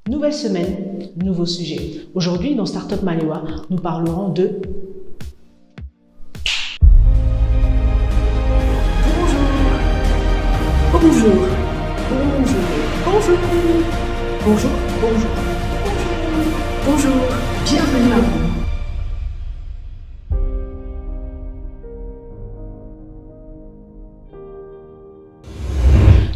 Nouvelle semaine, nouveau sujet. Aujourd'hui, dans Startup Malewa, nous parlerons de... Bonjour, bienvenue à vous.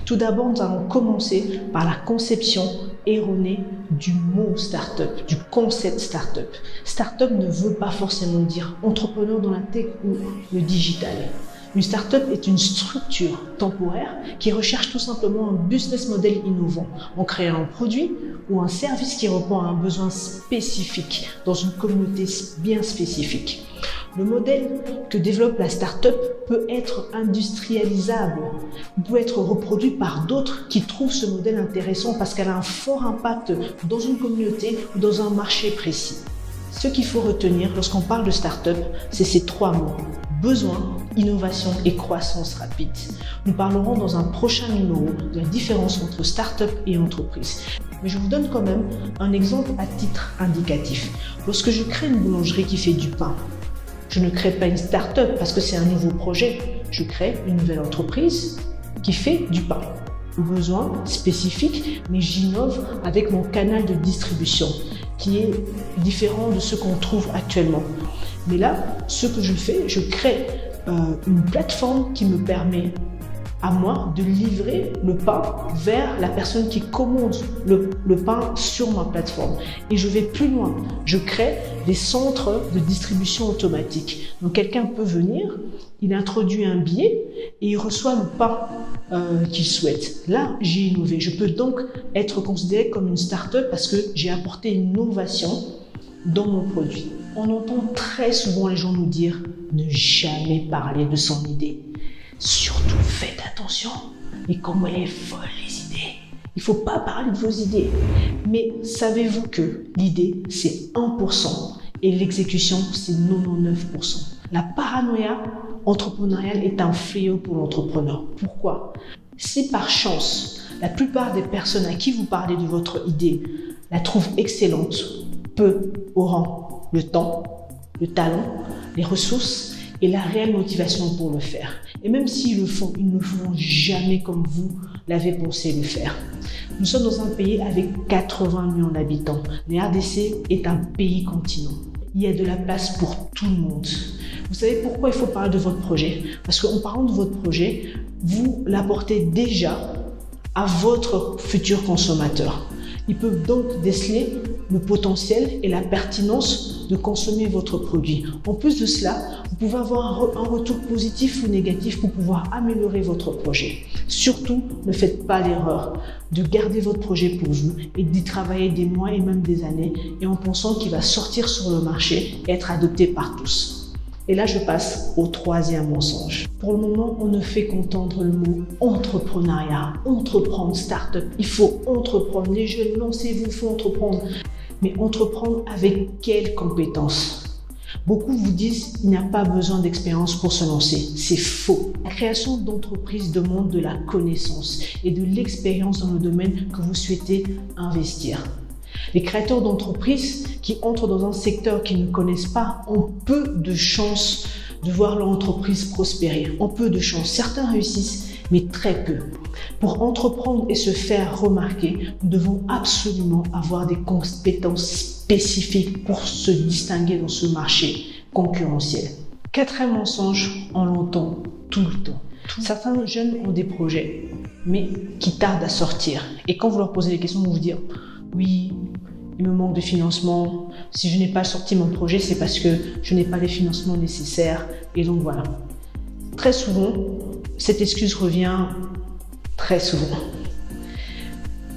Tout d'abord, nous allons commencer par la conception erronée du mot startup, du concept startup. Startup ne veut pas forcément dire entrepreneur dans la tech ou le digital. Une startup est une structure temporaire qui recherche tout simplement un business model innovant en créant un produit ou un service qui répond à un besoin spécifique dans une communauté bien spécifique. Le modèle que développe la startup peut être industrialisable, peut être reproduit par d'autres qui trouvent ce modèle intéressant parce qu'elle a un fort impact dans une communauté ou dans un marché précis. Ce qu'il faut retenir lorsqu'on parle de startup, c'est ces trois mots: besoin, innovation et croissance rapide. Nous parlerons dans un prochain numéro de la différence entre startup et entreprise. Mais je vous donne quand même un exemple à titre indicatif. Lorsque je crée une boulangerie qui fait du pain, je ne crée pas une start-up parce que c'est un nouveau projet. Je crée une nouvelle entreprise qui fait du pain. Besoin spécifique, mais j'innove avec mon canal de distribution qui est différent de ce qu'on trouve actuellement. Mais là, ce que je fais, je crée une plateforme qui me permet à moi de livrer le pain vers la personne qui commande le pain sur ma plateforme. Et je vais plus loin. Je crée des centres de distribution automatique. Donc quelqu'un peut venir, il introduit un billet et il reçoit le pain qu'il souhaite. Là, j'ai innové. Je peux donc être considéré comme une start-up parce que j'ai apporté une innovation dans mon produit. On entend très souvent les gens nous dire ne jamais parler de son idée. Surtout, faites attention. Et comment elle est folle, les idées. Il ne faut pas parler de vos idées. Mais savez-vous que l'idée, c'est 1% et l'exécution, c'est 99%. La paranoïa entrepreneuriale est un fléau pour l'entrepreneur. Pourquoi? Si par chance, la plupart des personnes à qui vous parlez de votre idée la trouvent excellente, peu auront le temps, le talent, les ressources et la réelle motivation pour le faire. Et même s'ils le font, ils ne le feront jamais comme vous l'avez pensé le faire. Nous sommes dans un pays avec 80 millions d'habitants. Le RDC est un pays continent. Il y a de la place pour tout le monde. Vous savez pourquoi il faut parler de votre projet? Parce qu'en parlant de votre projet, vous l'apportez déjà à votre futur consommateur. Ils peuvent donc déceler le potentiel et la pertinence de consommer votre produit. En plus de cela, vous pouvez avoir un retour positif ou négatif pour pouvoir améliorer votre projet. Surtout, ne faites pas l'erreur de garder votre projet pour vous et d'y travailler des mois et même des années et en pensant qu'il va sortir sur le marché et être adopté par tous. Et là, je passe au troisième mensonge. Pour le moment, on ne fait qu'entendre le mot entrepreneuriat, entreprendre, start-up. Il faut entreprendre. Les jeunes, lancez-vous, il faut entreprendre. Mais entreprendre avec quelles compétences? Beaucoup vous disent qu'il n'y a pas besoin d'expérience pour se lancer. C'est faux. La création d'entreprise demande de la connaissance et de l'expérience dans le domaine que vous souhaitez investir. Les créateurs d'entreprises qui entrent dans un secteur qu'ils ne connaissent pas ont peu de chances de voir leur entreprise prospérer. Ont peu de chances. Certains réussissent, mais très peu. Pour entreprendre et se faire remarquer, nous devons absolument avoir des compétences spécifiques pour se distinguer dans ce marché concurrentiel. Quatrième mensonge, on l'entend tout le temps. Certains jeunes ont des projets, mais qui tardent à sortir. Et quand vous leur posez des questions, ils vont vous dire « Oui, il me manque de financement. Si je n'ai pas sorti mon projet, c'est parce que je n'ai pas les financements nécessaires. » Et donc voilà. Très souvent, cette excuse revient très souvent.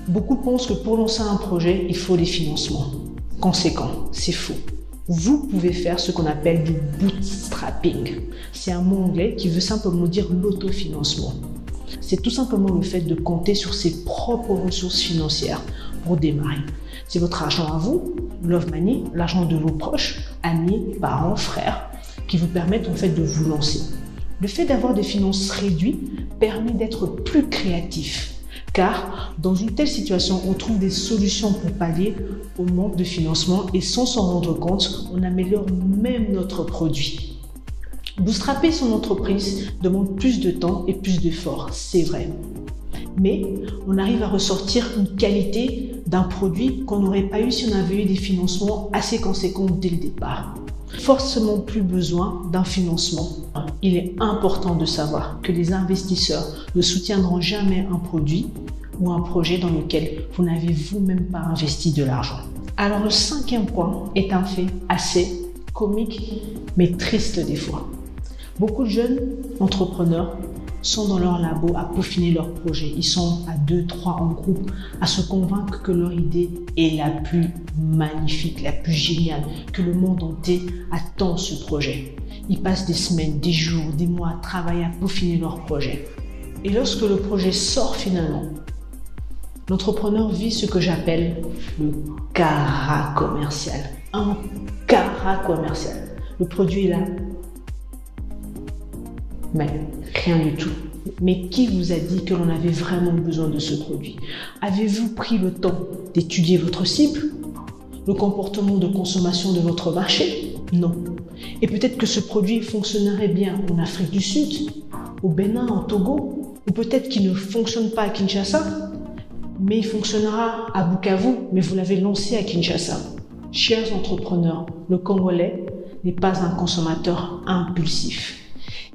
Beaucoup pensent que pour lancer un projet, il faut des financements conséquents. C'est faux. Vous pouvez faire ce qu'on appelle du bootstrapping. C'est un mot anglais qui veut simplement dire l'autofinancement. C'est tout simplement le fait de compter sur ses propres ressources financières pour démarrer. C'est votre argent à vous, love money, l'argent de vos proches, amis, parents, frères, qui vous permettent en fait de vous lancer. Le fait d'avoir des finances réduites permet d'être plus créatif, Car dans une telle situation, on trouve des solutions pour pallier au manque de financement et sans s'en rendre compte, on améliore même notre produit. Bootstrapper son entreprise demande plus de temps et plus d'efforts, c'est vrai. Mais on arrive à ressortir une qualité d'un produit qu'on n'aurait pas eu si on avait eu des financements assez conséquents dès le départ. Forcément plus besoin d'un financement. Il est important de savoir que les investisseurs ne soutiendront jamais un produit ou un projet dans lequel vous n'avez vous-même pas investi de l'argent. Alors le 5e point est un fait assez comique mais triste des fois. Beaucoup de jeunes entrepreneurs sont dans leur labo à peaufiner leur projet. Ils sont à 2, 3 en groupe à se convaincre que leur idée est la plus magnifique, la plus géniale, que le monde entier attend ce projet. Ils passent des semaines, des jours, des mois à travailler à peaufiner leur projet. Et lorsque le projet sort finalement, l'entrepreneur vit ce que j'appelle le carat commercial. Un carat commercial. Le produit est là, mais rien du tout. Mais qui vous a dit que l'on avait vraiment besoin de ce produit? Avez-vous pris le temps d'étudier votre cible, le comportement de consommation de votre marché? Non. Et peut-être que ce produit fonctionnerait bien en Afrique du Sud, au Bénin, en Togo, ou peut-être qu'il ne fonctionne pas à Kinshasa, mais il fonctionnera à Bukavu, mais vous l'avez lancé à Kinshasa. Chers entrepreneurs, le Congolais n'est pas un consommateur impulsif.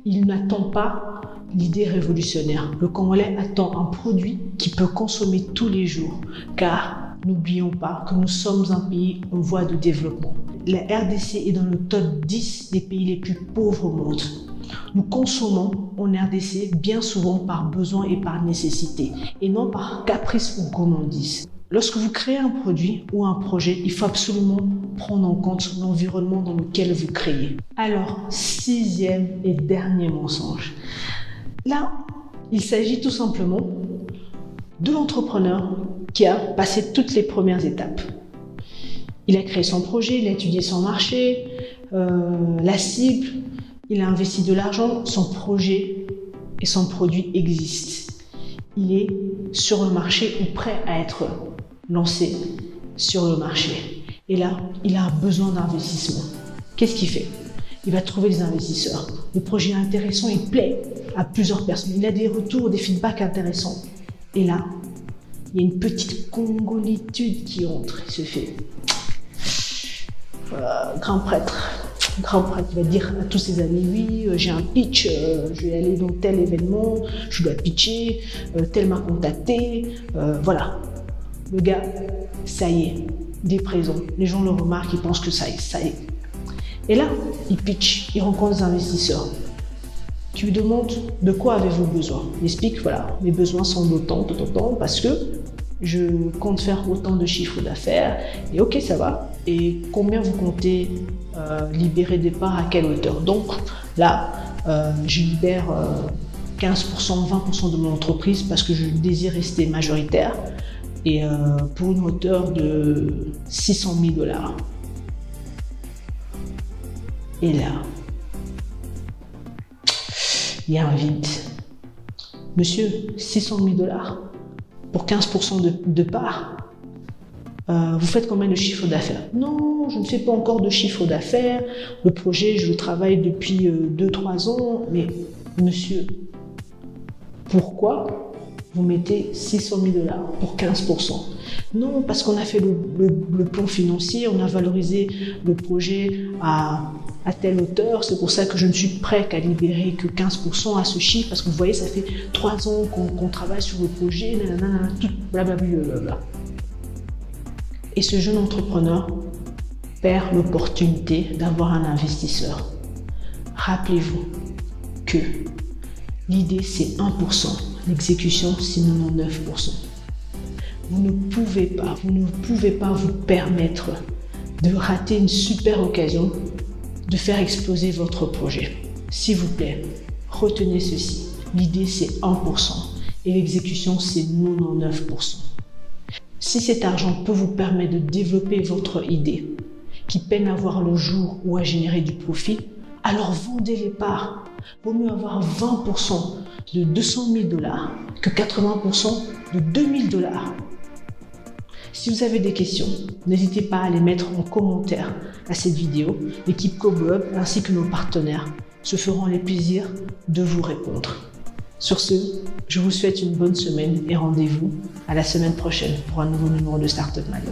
Il n'attend pas l'idée révolutionnaire. Le Congolais attend un produit qu'il peut consommer tous les jours. Car n'oublions pas que nous sommes un pays en voie de développement. La RDC est dans le top 10 des pays les plus pauvres au monde. Nous consommons en RDC bien souvent par besoin et par nécessité, et non par caprice ou gourmandise. Lorsque vous créez un produit ou un projet, il faut absolument prendre en compte l'environnement dans lequel vous créez. Alors, 6e et dernier mensonge. Là, il s'agit tout simplement de l'entrepreneur qui a passé toutes les premières étapes. Il a créé son projet, il a étudié son marché, la cible, il a investi de l'argent, son projet et son produit existent. Il est sur le marché ou prêt à être lancé sur le marché. Et là, il a besoin d'investissement. Qu'est-ce qu'il fait? Il va trouver des investisseurs. Le projet est intéressant, il plaît à plusieurs personnes. Il a des retours, des feedbacks intéressants. Et là, il y a une petite congolitude qui entre. Il se fait grand prêtre, il va dire à tous ses amis, oui, j'ai un pitch, je vais aller dans tel événement, je dois pitcher, tel m'a contacté, voilà. Le gars, ça y est, il est présent. Les gens le remarquent, ils pensent que ça y est. Et là, il pitch, il rencontre des investisseurs. Tu lui demandes de quoi avez-vous besoin. Il explique, voilà, mes besoins sont d'autant, parce que je compte faire autant de chiffres d'affaires. Et ok, ça va. Et combien vous comptez libérer des parts à quelle hauteur? Donc là, je libère 15%, 20% de mon entreprise parce que je désire rester majoritaire. Et pour une hauteur de 600 000 $. Et là, il y a un vide. Monsieur, 600 000 $ pour 15% de part, vous faites combien de chiffre d'affaires? Non, je ne fais pas encore de chiffre d'affaires. Le projet, je le travaille depuis 2-3 ans. Mais monsieur, pourquoi vous mettez 600 000 $ pour 15%? Non, parce qu'on a fait le plan financier, on a valorisé le projet à telle hauteur. C'est pour ça que je ne suis prêt qu'à libérer que 15% à ce chiffre. Parce que vous voyez, ça fait 3 ans qu'on travaille sur le projet, nanana, tout blablabla. Et ce jeune entrepreneur perd l'opportunité d'avoir un investisseur. Rappelez-vous que l'idée, c'est 1%. L'exécution, c'est 99%. Vous ne pouvez pas vous permettre de rater une super occasion de faire exploser votre projet. S'il vous plaît, retenez ceci. L'idée, c'est 1% et l'exécution, c'est 99%. Si cet argent peut vous permettre de développer votre idée qui peine à voir le jour ou à générer du profit, alors vendez les parts. Vaut mieux avoir 20% de 200 000 $ que 80% de 2 000 $. Si vous avez des questions, n'hésitez pas à les mettre en commentaire à cette vidéo. L'équipe CoBoHub ainsi que nos partenaires se feront les plaisirs de vous répondre. Sur ce, je vous souhaite une bonne semaine et rendez-vous à la semaine prochaine pour un nouveau numéro de Startup Mano.